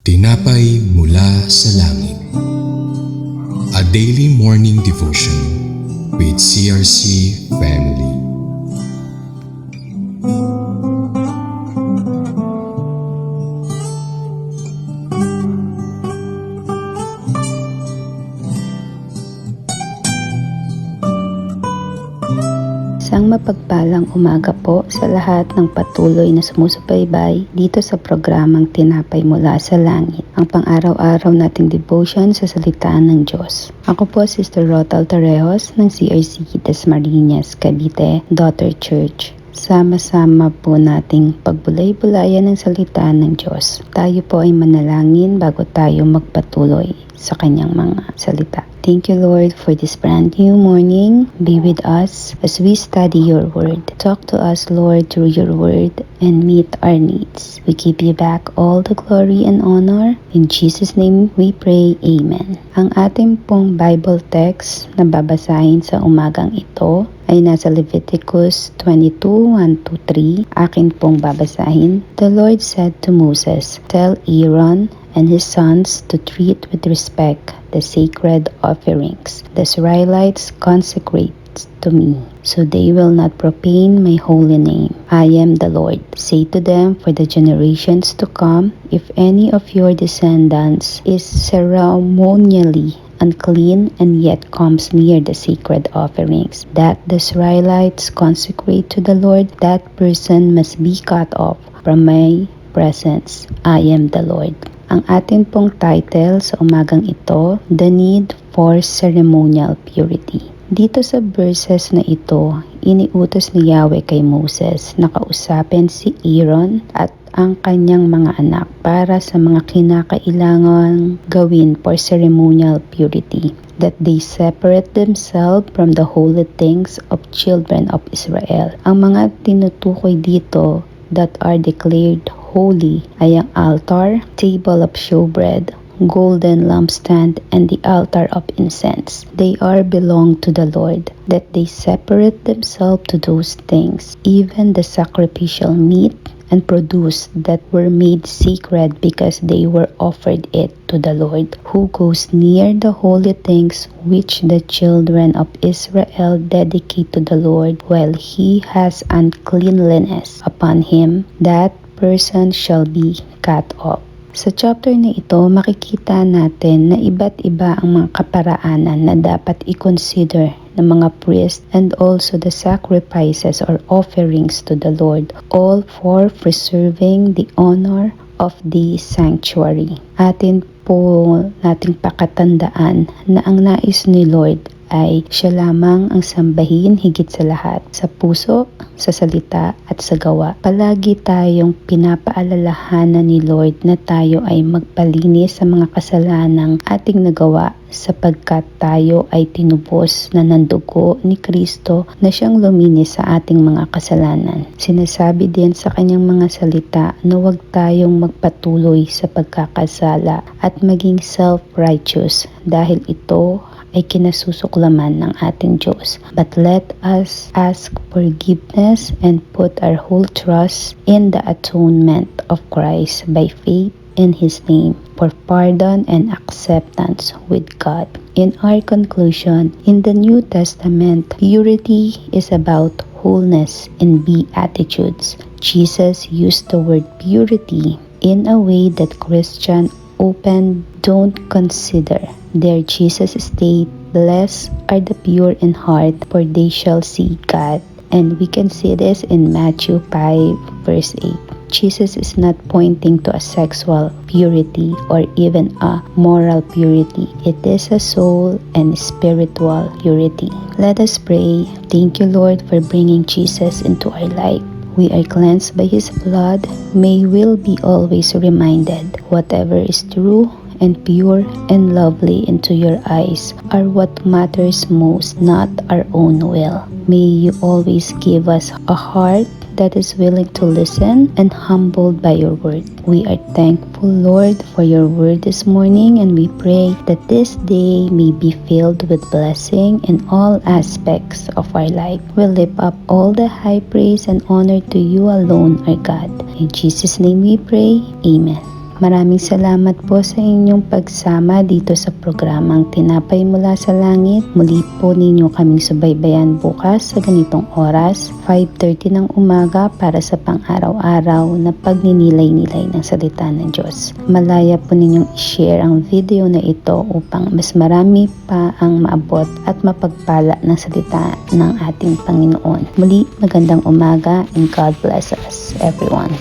Tinapay mula sa langit. A daily morning devotion with CRC Family. Isang mapagpalang umaga po sa lahat ng patuloy na sumusubaybay dito sa programang Tinapay Mula sa Langit, ang pang-araw-araw nating devotion sa salita ng Diyos. Ako po Sister Rotal Torrejos ng CRC Dasmariñas, Cavite Daughter Church. Sama-sama po nating pagbulay-bulayan ng salita ng Diyos. Tayo po ay manalangin bago tayo magpatuloy sa kanyang mga salita. Thank you, Lord, for this brand new morning. Be with us as we study your word. Talk to us, Lord, through your word and meet our needs. We give you back all the glory and honor. In Jesus' name we pray, Amen. Ang ating pong Bible text na babasahin sa umagang ito ay nasa Leviticus 22:1-3. Akin pong babasahin. The Lord said to Moses, "Tell Aaron and his sons to treat with respect the sacred offerings the Israelites consecrate to me, so they will not profane my holy name. I am the Lord. Say to them for the generations to come, if any of your descendants is ceremonially unclean and yet comes near the sacred offerings that the Israelites consecrate to the Lord, that person must be cut off from my presence. I am the Lord." Ang atin pong title sa umagang ito, The Need for Ceremonial Purity. Dito sa verses na ito, iniutos ni Yahweh kay Moses na kausapin si Aaron at ang kanyang mga anak para sa mga kinakailangang gawin for ceremonial purity, that they separate themselves from the holy things of children of Israel. Ang mga tinutukoy dito that are declared holy ay ang altar, table of showbread, golden lampstand, and the altar of incense. They are belong to the Lord, that they separate themselves to those things, even the sacrificial meat and produce that were made sacred because they were offered it to the Lord, who goes near the holy things which the children of Israel dedicate to the Lord while he has uncleanliness upon him, that person shall be cut off. Sa chapter na ito, makikita natin na iba't iba ang mga kaparaanan na dapat i-consider ng mga priest and also the sacrifices or offerings to the Lord, all for preserving the honor of the sanctuary. Atin po nating pakatandaan na ang nais ni Lord ay siya lamang ang sambahin higit sa lahat, sa puso, sa salita at sa gawa. Palagi tayong pinapaalalahanan ni Lord na tayo ay magpalinis sa mga kasalanang ating nagawa sapagkat tayo ay tinubos na ng dugo ni Kristo na siyang luminis sa ating mga kasalanan. Sinasabi din sa kanyang mga salita na huwag tayong magpatuloy sa pagkakasala at maging self-righteous dahil ito ay kinasusuklaman ng ating Diyos. But let us ask forgiveness and put our whole trust in the atonement of Christ by faith in His name for pardon and acceptance with God. In our conclusion, in the New Testament, purity is about wholeness and beatitudes. Jesus used the word purity in a way that Christians often don't consider. There Jesus state, "Blessed are the pure in heart, for they shall see God." And we can see this in Matthew 5 verse 8. Jesus is not pointing to a sexual purity or even a moral purity. It is a soul and spiritual purity. Let us pray. Thank you, Lord, for bringing Jesus into our life. We are cleansed by His blood. May we be always reminded whatever is true and pure and lovely into your eyes are what matters most, not our own will. May you always give us a heart that is willing to listen and humbled by your word. We are thankful, Lord, for your word this morning, and we pray that this day may be filled with blessing in all aspects of our life. We lift up all the high praise and honor to you alone, our God. In Jesus' name we pray, Amen. Maraming salamat po sa inyong pagsama dito sa programang Tinapay Mula sa Langit. Muli po ninyo kaming subaybayan bukas sa ganitong oras, 5:30 ng umaga para sa pang-araw-araw na pagninilay-nilay ng salita ng Diyos. Malaya po ninyong i-share ang video na ito upang mas marami pa ang maabot at mapagpala ng salita ng ating Panginoon. Muli, magandang umaga and God bless us everyone.